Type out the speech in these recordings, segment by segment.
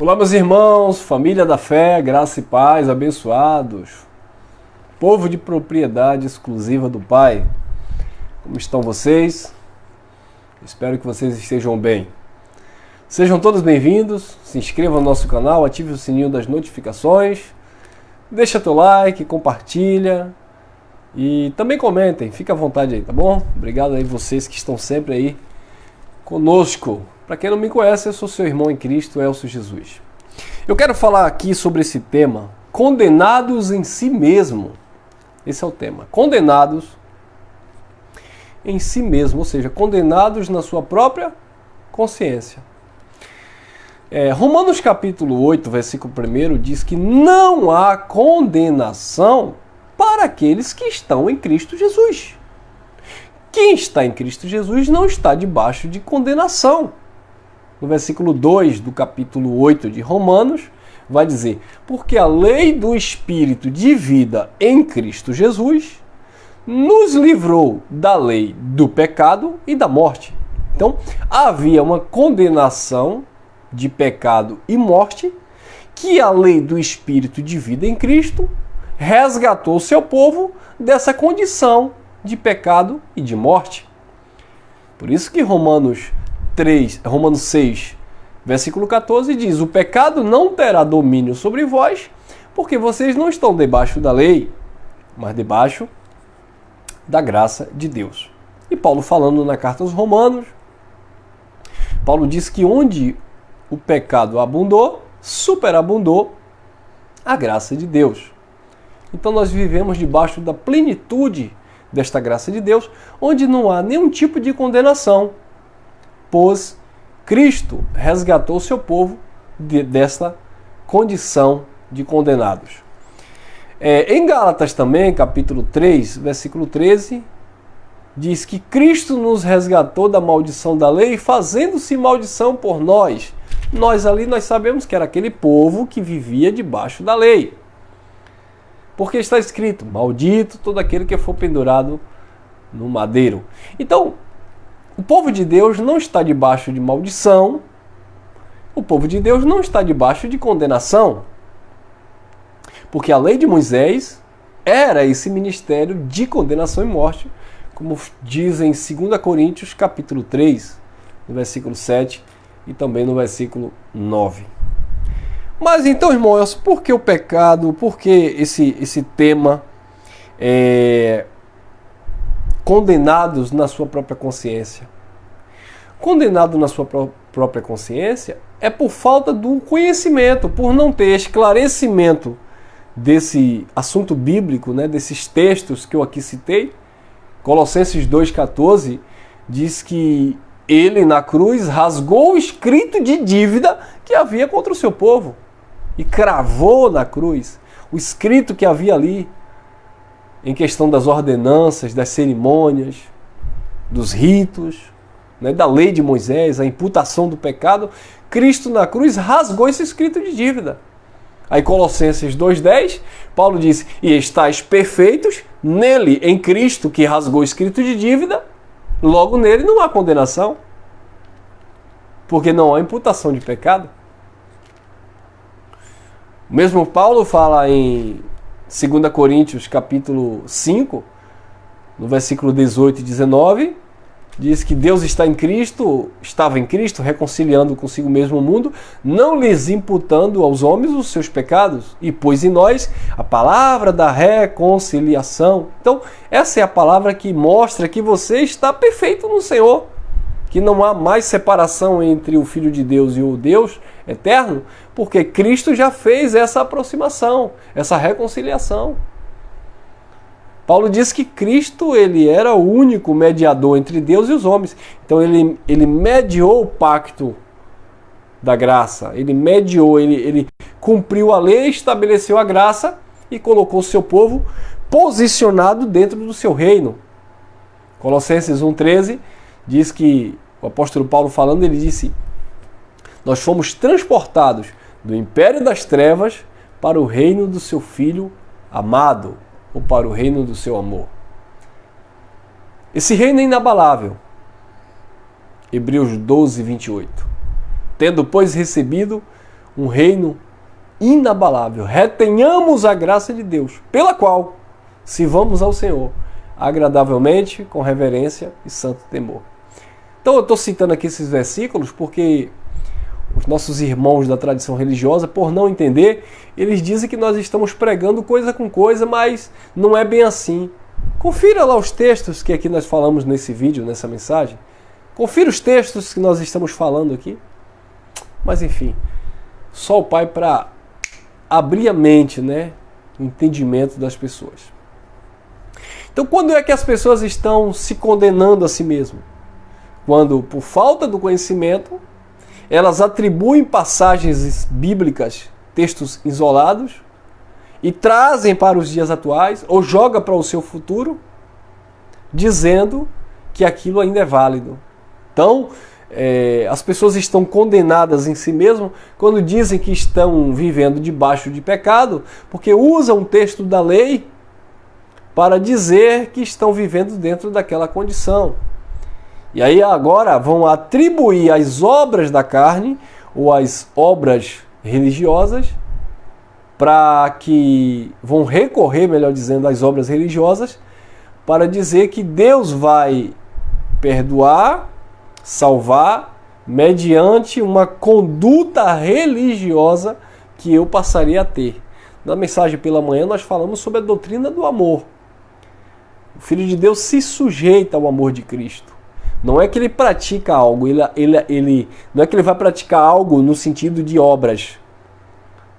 Olá, meus irmãos, família da fé, graça e paz, abençoados, povo de propriedade exclusiva do Pai. Como estão vocês? Espero que vocês estejam bem. Sejam todos bem-vindos, se inscreva no nosso canal, ative o sininho das notificações, deixa teu like, compartilha e também comentem, fica à vontade aí, tá bom? Obrigado aí vocês que estão sempre aí conosco. Para quem não me conhece, eu sou seu irmão em Cristo, Elcio Jesus. Eu quero falar aqui sobre esse tema, condenados em si mesmo. Esse é o tema, condenados em si mesmo, ou seja, condenados na sua própria consciência. Romanos capítulo 8, versículo 1 diz que não há condenação para aqueles que estão em Cristo Jesus. Quem está em Cristo Jesus não está debaixo de condenação. No versículo 2 do capítulo 8 de Romanos, vai dizer: porque a lei do Espírito de vida em Cristo Jesus nos livrou da lei do pecado e da morte. Então, havia uma condenação de pecado e morte que a lei do Espírito de vida em Cristo resgatou o seu povo dessa condição de pecado e de morte. Por isso que Romanos 6, versículo 14 diz: o pecado não terá domínio sobre vós, porque vocês não estão debaixo da lei, mas debaixo da graça de Deus. E Paulo, falando na carta aos Romanos, Paulo diz que onde o pecado abundou, superabundou a graça de Deus. Então nós vivemos debaixo da plenitude desta graça de Deus, onde não há nenhum tipo de condenação, pois Cristo resgatou o seu povo desta condição de condenados. Em Gálatas também, capítulo 3, versículo 13, diz que Cristo nos resgatou da maldição da lei, fazendo-se maldição por nós. Nós sabemos que era aquele povo que vivia debaixo da lei. Porque está escrito: maldito todo aquele que for pendurado no madeiro. Então, o povo de Deus não está debaixo de maldição, o povo de Deus não está debaixo de condenação, porque a lei de Moisés era esse ministério de condenação e morte, como diz em 2 Coríntios capítulo 3, no versículo 7 e também no versículo 9. Mas então, irmãos, por que o pecado, por que esse tema condenados na sua própria consciência? Condenado na sua própria consciência é por falta do conhecimento, por não ter esclarecimento desse assunto bíblico, né, desses textos que eu aqui citei. Colossenses 2,14 diz que ele na cruz rasgou o escrito de dívida que havia contra o seu povo e cravou na cruz o escrito que havia ali em questão das ordenanças, das cerimônias, dos ritos, né, da lei de Moisés, a imputação do pecado. Cristo na cruz rasgou esse escrito de dívida. Aí Colossenses 2,10, Paulo diz: e estáis perfeitos nele, em Cristo, que rasgou o escrito de dívida, logo nele não há condenação, porque não há imputação de pecado. O mesmo Paulo fala em 2 Coríntios capítulo 5, no versículo 18 e 19, diz que Deus estava em Cristo, reconciliando consigo mesmo o mundo, não lhes imputando aos homens os seus pecados, e pôs em nós a palavra da reconciliação. Então, essa é a palavra que mostra que você está perfeito no Senhor, que não há mais separação entre o Filho de Deus e o Deus eterno, porque Cristo já fez essa aproximação, essa reconciliação. Paulo diz que Cristo ele era o único mediador entre Deus e os homens. Então ele mediou o pacto da graça, ele mediou, ele cumpriu a lei, estabeleceu a graça e colocou o seu povo posicionado dentro do seu reino. Colossenses 1,13 diz que, o apóstolo Paulo falando, ele disse: nós fomos transportados do império das trevas para o reino do seu Filho amado, ou para o reino do seu amor. Esse reino é inabalável. Hebreus 12, 28. Tendo, pois, recebido um reino inabalável. Retenhamos a graça de Deus, pela qual sirvamos ao Senhor agradavelmente, com reverência e santo temor. Então eu estou citando aqui esses versículos porque os nossos irmãos da tradição religiosa, por não entender, eles dizem que nós estamos pregando coisa com coisa, mas não é bem assim. Confira lá os textos que aqui nós falamos nesse vídeo, nessa mensagem. Confira os textos que nós estamos falando aqui. Mas enfim, só o Pai para abrir a mente, né? O entendimento das pessoas. Então, quando é que as pessoas estão se condenando a si mesmas? Quando, por falta do conhecimento, elas atribuem passagens bíblicas, textos isolados, e trazem para os dias atuais, ou jogam para o seu futuro, dizendo que aquilo ainda é válido. Então, as pessoas estão condenadas em si mesmas quando dizem que estão vivendo debaixo de pecado, porque usam um texto da lei para dizer que estão vivendo dentro daquela condição. E aí agora vão atribuir as obras da carne ou as obras religiosas para que vão recorrer, melhor dizendo, às obras religiosas para dizer que Deus vai perdoar, salvar mediante uma conduta religiosa que eu passaria a ter. Na mensagem pela manhã nós falamos sobre a doutrina do amor. O Filho de Deus se sujeita ao amor de Cristo. Não é que ele pratica algo, não é que ele vai praticar algo no sentido de obras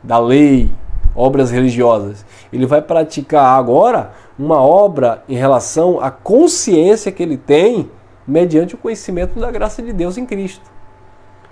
da lei, obras religiosas. Ele vai praticar agora uma obra em relação à consciência que ele tem mediante o conhecimento da graça de Deus em Cristo.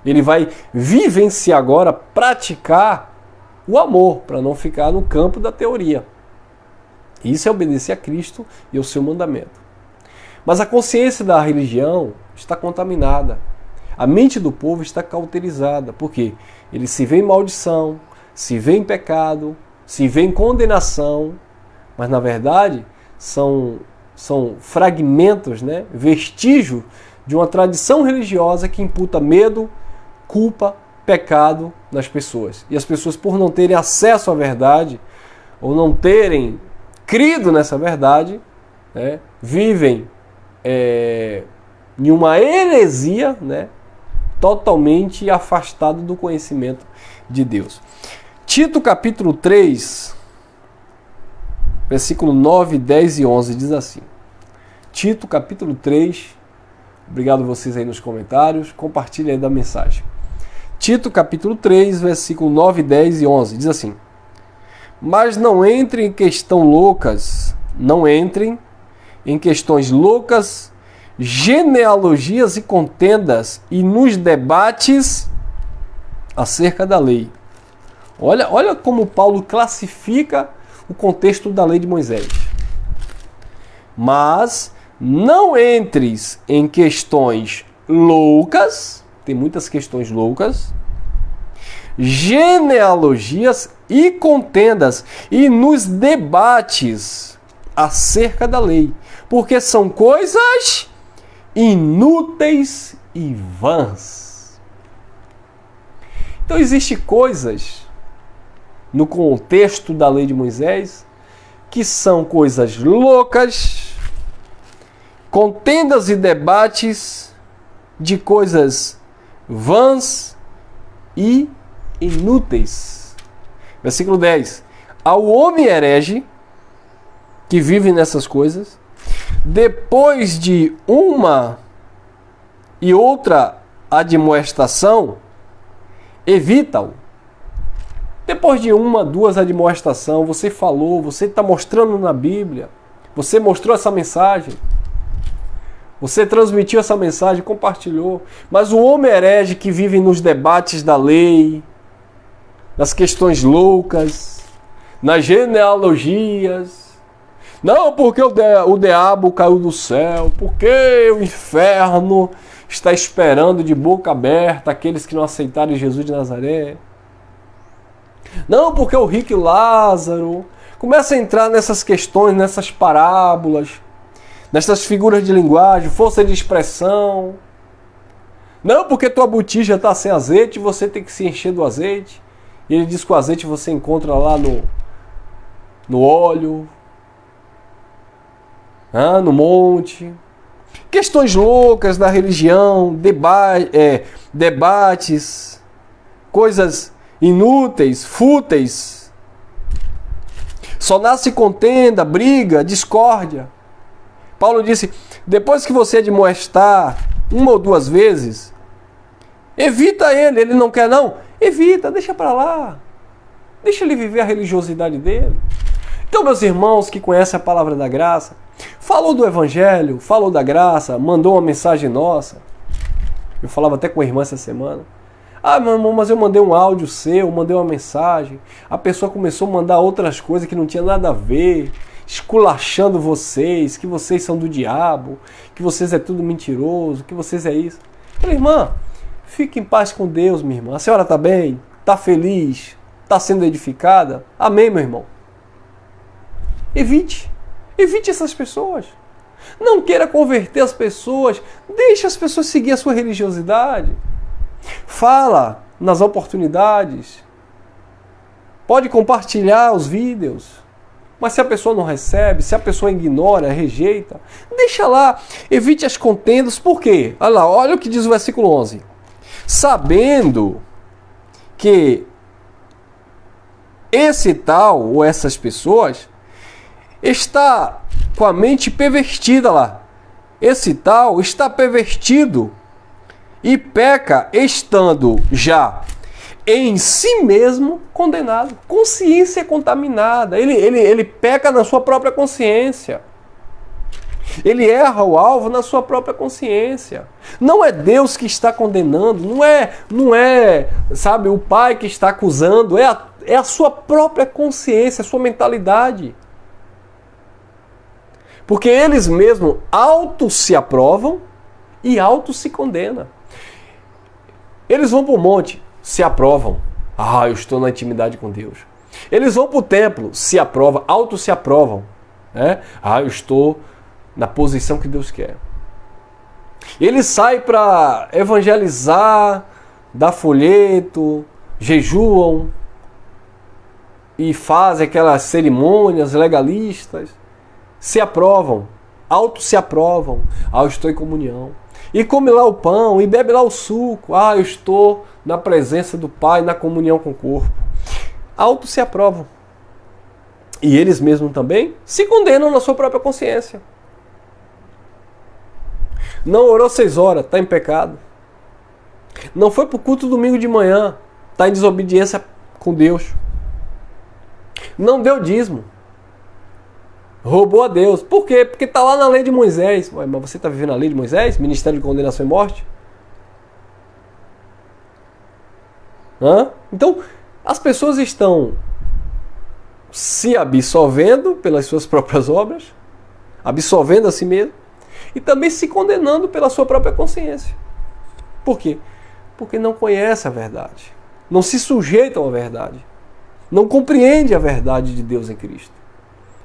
Ele vai vivenciar agora, praticar o amor, para não ficar no campo da teoria. Isso é obedecer a Cristo e ao seu mandamento. Mas a consciência da religião está contaminada. A mente do povo está cauterizada. Por quê? Ele se vê em maldição, se vê em pecado, se vê em condenação, mas na verdade são fragmentos, né? Vestígios de uma tradição religiosa que imputa medo, culpa, pecado nas pessoas. E as pessoas, por não terem acesso à verdade, ou não terem crido nessa verdade, né, vivem em uma heresia, né, totalmente afastado do conhecimento de Deus. Tito capítulo 3, versículo 9, 10 e 11 diz assim. Tito capítulo 3, obrigado vocês aí nos comentários, compartilhem aí da mensagem. Tito capítulo 3, versículo 9, 10 e 11 diz assim: Mas não entrem em questões loucas, genealogias e contendas e nos debates acerca da lei. Olha como Paulo classifica o contexto da lei de Moisés. Mas não entres em questões loucas, tem muitas questões loucas, genealogias e contendas e nos debates acerca da lei, porque são coisas inúteis e vãs. Então existem coisas no contexto da lei de Moisés que são coisas loucas, contendas e debates de coisas vãs e inúteis. Versículo 10. Ao homem herege que vive nessas coisas, depois de uma e outra admoestação, evita-o. Depois de uma, duas admoestação, você falou, você está mostrando na Bíblia, você mostrou essa mensagem, você transmitiu essa mensagem, compartilhou. Mas o homem herege que vive nos debates da lei, nas questões loucas, nas genealogias, não porque o diabo caiu do céu, porque o inferno está esperando de boca aberta aqueles que não aceitaram Jesus de Nazaré. Não porque o rico e Lázaro. Começa a entrar nessas questões, nessas parábolas, nessas figuras de linguagem, força de expressão. Não porque tua botija está sem azeite, você tem que se encher do azeite. E ele diz que o azeite você encontra lá no óleo, no monte. Questões loucas da religião, debates, coisas inúteis, fúteis. Só nasce contenda, briga, discórdia. Paulo disse, depois que você admoestar uma ou duas vezes, evita ele não quer não, evita, deixa para lá. Deixa ele viver a religiosidade dele. Então, meus irmãos que conhecem a palavra da graça, falou do evangelho, falou da graça, mandou uma mensagem nossa. Eu falava até com a irmã essa semana. Meu irmão, mas eu mandei um áudio seu, mandei uma mensagem. A pessoa começou a mandar outras coisas que não tinha nada a ver, esculachando vocês, que vocês são do diabo, que vocês é tudo mentiroso, que vocês é isso. Eu falei, irmã, fique em paz com Deus, minha irmã. A senhora está bem? Está feliz? Está sendo edificada? Amém, meu irmão. Evite essas pessoas. Não queira converter as pessoas. Deixe as pessoas seguir a sua religiosidade. Fala nas oportunidades. Pode compartilhar os vídeos. Mas se a pessoa não recebe, se a pessoa ignora, rejeita, deixa lá. Evite as contendas. Por quê? Olha lá, olha o que diz o versículo 11. Sabendo que esse tal ou essas pessoas está com a mente pervertida lá. Esse tal está pervertido e peca estando já em si mesmo condenado. Consciência contaminada. Ele peca na sua própria consciência. Ele erra o alvo na sua própria consciência. Não é Deus que está condenando, não é, sabe, o pai que está acusando, é a sua própria consciência, a sua mentalidade. Porque eles mesmos auto se aprovam e auto se condenam. Eles vão para o monte, se aprovam. Eu estou na intimidade com Deus. Eles vão para o templo, se aprovam, auto se aprovam. Eu estou na posição que Deus quer. Eles saem para evangelizar, dar folheto, jejuam e fazem aquelas cerimônias legalistas. Se aprovam, auto se aprovam. Eu estou em comunhão. E come lá o pão, e bebe lá o suco. Eu estou na presença do Pai, na comunhão com o corpo. Auto se aprovam. E eles mesmos também se condenam na sua própria consciência. Não orou 6 horas, está em pecado. Não foi para o culto domingo de manhã, está em desobediência com Deus. Não deu dízimo. Roubou a Deus. Por quê? Porque está lá na lei de Moisés. Mas você está vivendo a lei de Moisés? Ministério de condenação e morte? Então, as pessoas estão se absolvendo pelas suas próprias obras, absolvendo a si mesmo, e também se condenando pela sua própria consciência. Por quê? Porque não conhece a verdade. Não se sujeitam à verdade. Não compreende a verdade de Deus em Cristo.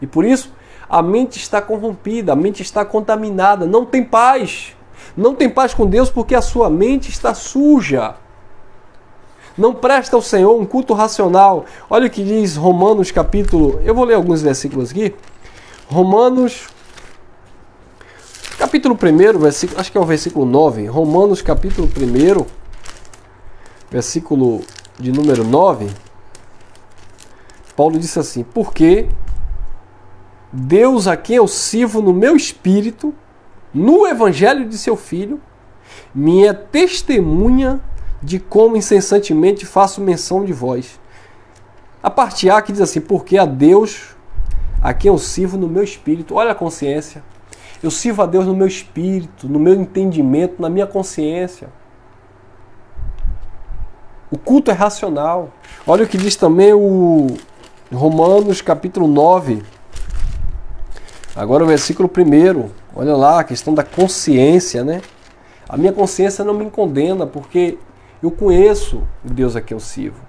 E por isso, a mente está corrompida, a mente está contaminada, não tem paz. Não tem paz com Deus porque a sua mente está suja. Não presta ao Senhor um culto racional. Olha o que diz Romanos capítulo... Eu vou ler alguns versículos aqui. Romanos capítulo 1, versículo, acho que é o versículo 9. Romanos capítulo 1, versículo de número 9. Paulo disse assim: porque Deus, a quem eu sirvo no meu espírito, no evangelho de seu Filho, me é testemunha de como incessantemente faço menção de vós. A parte A que diz assim: porque a Deus, a quem eu sirvo no meu espírito. Olha a consciência. Eu sirvo a Deus no meu espírito, no meu entendimento, na minha consciência. O culto é racional. Olha o que diz também o Romanos capítulo 9. Agora o versículo 1. Olha lá a questão da consciência, né? A minha consciência não me condena porque eu conheço o Deus a quem eu sirvo.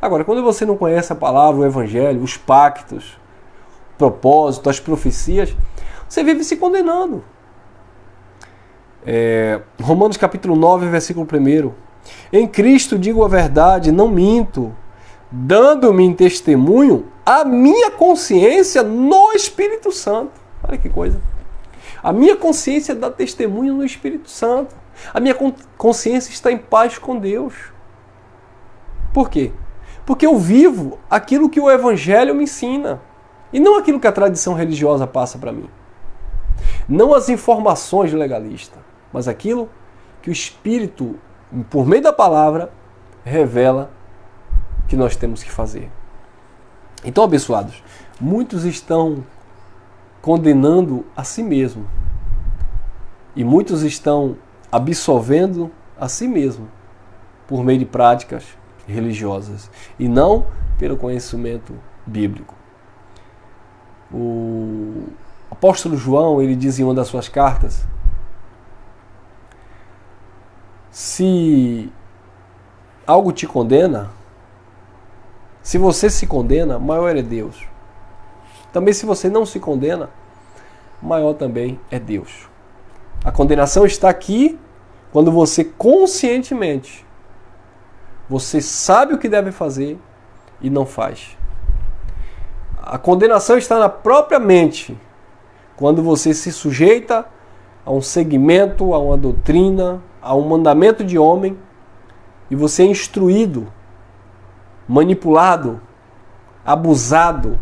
Agora, quando você não conhece a palavra, o evangelho, os pactos, o propósito, as profecias, você vive se condenando. Romanos capítulo 9, versículo 1. Em Cristo digo a verdade, não minto, dando-me em testemunho a minha consciência no Espírito Santo. Olha que coisa. A minha consciência dá testemunho no Espírito Santo. A minha consciência está em paz com Deus. Por quê? Porque eu vivo aquilo que o Evangelho me ensina. E não aquilo que a tradição religiosa passa para mim. Não as informações legalistas, mas aquilo que o Espírito, por meio da palavra, revela que nós temos que fazer. Então, abençoados, muitos estão condenando a si mesmo. E muitos estão absolvendo a si mesmo por meio de práticas religiosas e não pelo conhecimento bíblico. O apóstolo João, ele diz em uma das suas cartas: se algo te condena, se você se condena, maior é Deus. Também se você não se condena, maior também é Deus. A condenação está aqui quando você conscientemente, você sabe o que deve fazer e não faz. A condenação está na própria mente, quando você se sujeita a um segmento, a uma doutrina, a um mandamento de homem, e você é instruído, manipulado, abusado,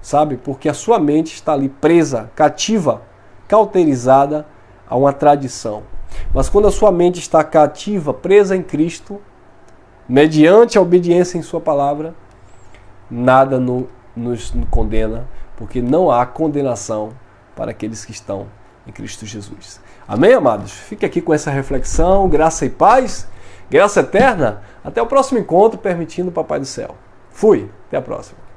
sabe? Porque a sua mente está ali presa, cativa, cauterizada a uma tradição. Mas quando a sua mente está cativa, presa em Cristo, mediante a obediência em sua palavra, nada nos condena, porque não há condenação para aqueles que estão em Cristo Jesus. Amém, amados? Fique aqui com essa reflexão, graça e paz, graça eterna. Até o próximo encontro, permitindo o Papai do Céu. Fui, até a próxima.